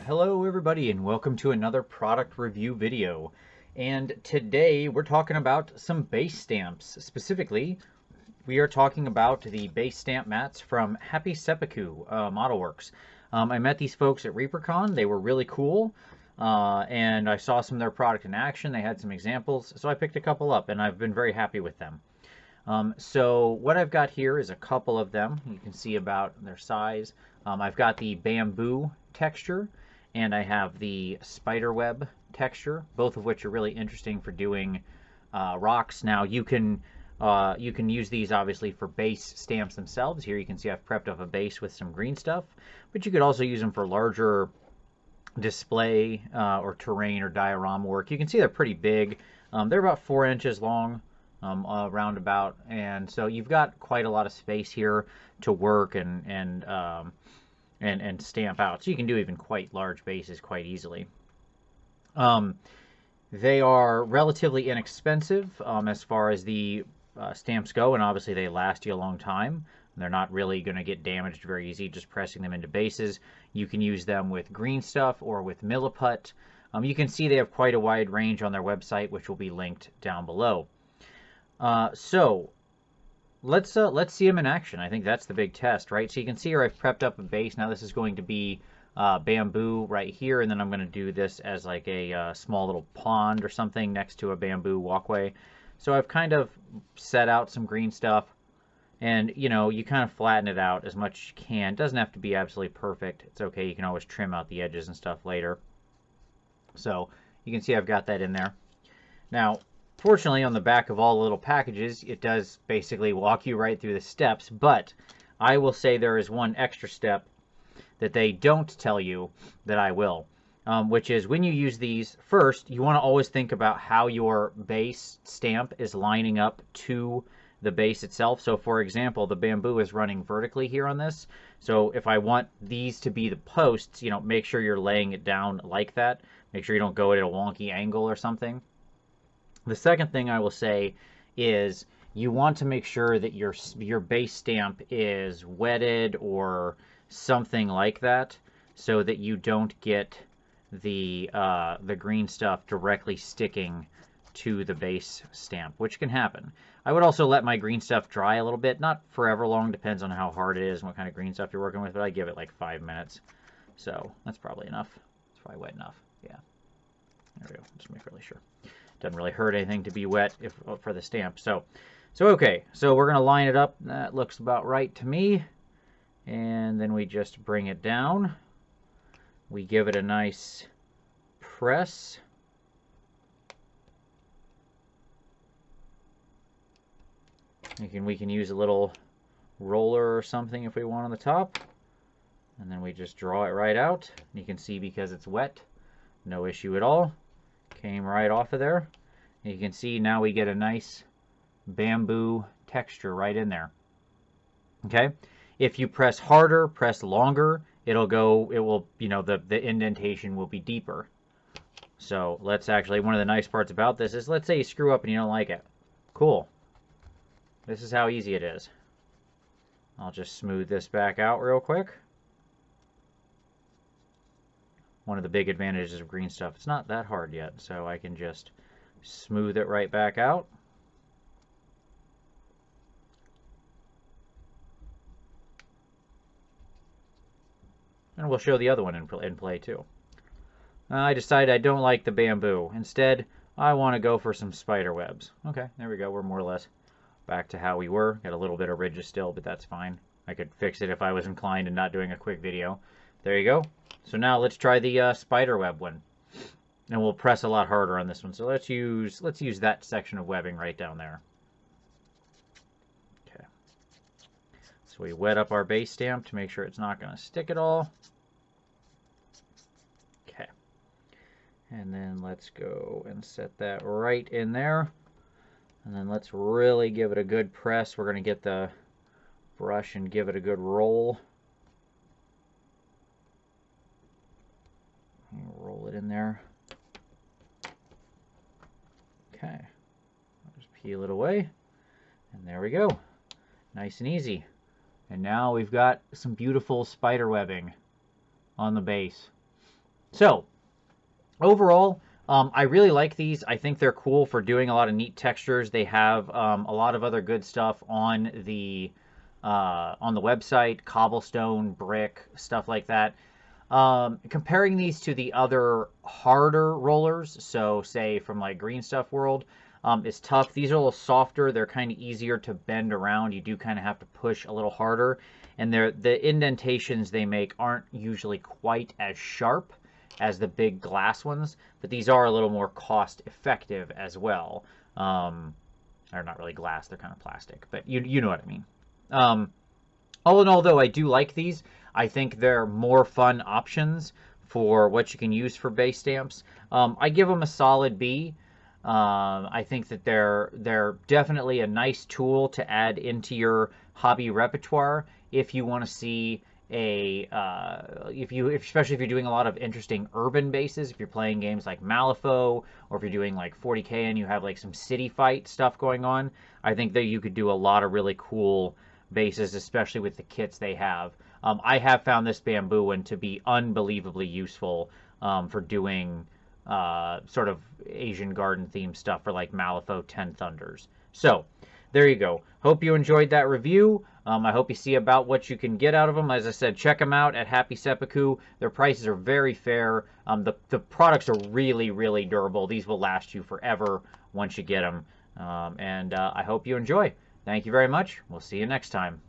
Hello everybody and welcome to another product review video. And today we're talking about some base stamps. Specifically, we are talking about the base stamp mats from Happy Seppuku Modelworks. I met these folks at ReaperCon. They were really cool. And I saw some of their product in action. They had some examples. So I picked a couple up and I've been very happy with them. So what I've got here is a couple of them. You can see about their size. I've got the bamboo texture and I have the spiderweb texture, both of which are really interesting for doing rocks. Now you can use these obviously for base stamps themselves. Here you can see I've prepped up a base with some green stuff, but you could also use them for larger display or terrain or diorama work. You can see they're pretty big. They're about 4 inches long. Roundabout, and so you've got quite a lot of space here to work and stamp out. So you can do even quite large bases quite easily. They are relatively inexpensive as far as the stamps go, and obviously they last you a long time. They're not really going to get damaged very easy just pressing them into bases. You can use them with green stuff or with milliput. You can see they have quite a wide range on their website, which will be linked down below. So let's see them in action. I think that's the big test, right? So you can see here I've prepped up a base. Now this is going to be bamboo right here, and then I'm going to do this as like a small little pond or something next to a bamboo walkway. So I've kind of set out some green stuff, and you know, you kind of flatten it out as much as you can. It doesn't have to be absolutely perfect. It's okay. You can always trim out the edges and stuff later. So you can see I've got that in there. Now, fortunately, on the back of all the little packages, it does basically walk you right through the steps, but I will say there is one extra step that they don't tell you that I will, which is when you use these, first, you want to always think about how your base stamp is lining up to the base itself. So, for example, the bamboo is running vertically here on this. So if I want these to be the posts, you know, make sure you're laying it down like that. Make sure you don't go at a wonky angle or something. The second thing I will say is you want to make sure that your base stamp is wetted or something like that, so that you don't get the green stuff directly sticking to the base stamp, which can happen. I would also let my green stuff dry a little bit, not forever long, depends on how hard it is and what kind of green stuff you're working with, but I give it like 5 minutes. So that's probably enough. It's probably wet enough. Yeah. There we go. Just make really sure. Doesn't really hurt anything to be wet for the stamp. So okay. So we're going to line it up. That looks about right to me. And then we just bring it down. We give it a nice press. We can use a little roller or something if we want on the top. And then we just draw it right out. You can see because it's wet, no issue at all. Came right off of there. And you can see now we get a nice bamboo texture right in there. Okay? If you press harder, press longer, it will, you know, the indentation will be deeper. So let's actually, one of the nice parts about this is, let's say you screw up and you don't like it. Cool. This is how easy it is. I'll just smooth this back out real quick. One of the big advantages of green stuff, it's not that hard yet, so I can just smooth it right back out. And we'll show the other one in play too. I decided I don't like the bamboo. Instead, I want to go for some spider webs. Okay, there we go. We're more or less back to how we were. Got a little bit of ridges still, but that's fine. I could fix it if I was inclined and not doing a quick video. There you go. So now let's try the spider web one. And we'll press a lot harder on this one. So let's use that section of webbing right down there. Okay. So we wet up our base stamp to make sure it's not going to stick at all. Okay. And then let's go and set that right in there. And then let's really give it a good press. We're going to get the brush and give it a good roll. Roll it in there. Okay. I'll just peel it away. And there we go. Nice and easy. And now we've got some beautiful spider webbing on the base. So overall, I really like these. I think they're cool for doing a lot of neat textures. They have a lot of other good stuff on the website, cobblestone, brick, stuff like that. Comparing these to the other harder rollers, so say from like Green Stuff World, is tough. These are a little softer. They're kind of easier to bend around. You do kind of have to push a little harder. And the indentations they make aren't usually quite as sharp as the big glass ones, but these are a little more cost effective as well. They're not really glass, they're kind of plastic, but you know what I mean. All in all, though, I do like these. I think they're more fun options for what you can use for base stamps. I give them a solid B. I think that they're definitely a nice tool to add into your hobby repertoire if you want to see especially if you're doing a lot of interesting urban bases, if you're playing games like Malifaux, or if you're doing like 40K and you have like some city fight stuff going on, I think that you could do a lot of really cool bases, especially with the kits they have. I have found this bamboo one to be unbelievably useful for doing sort of Asian garden themed stuff for like Malifaux 10 Thunders. So there you go. Hope you enjoyed that review. I hope you see about what you can get out of them. As I said, check them out at Happy Seppuku. Their prices are very fair. The products are really, really durable. These will last you forever once you get them. I hope you enjoy. Thank you very much. We'll see you next time.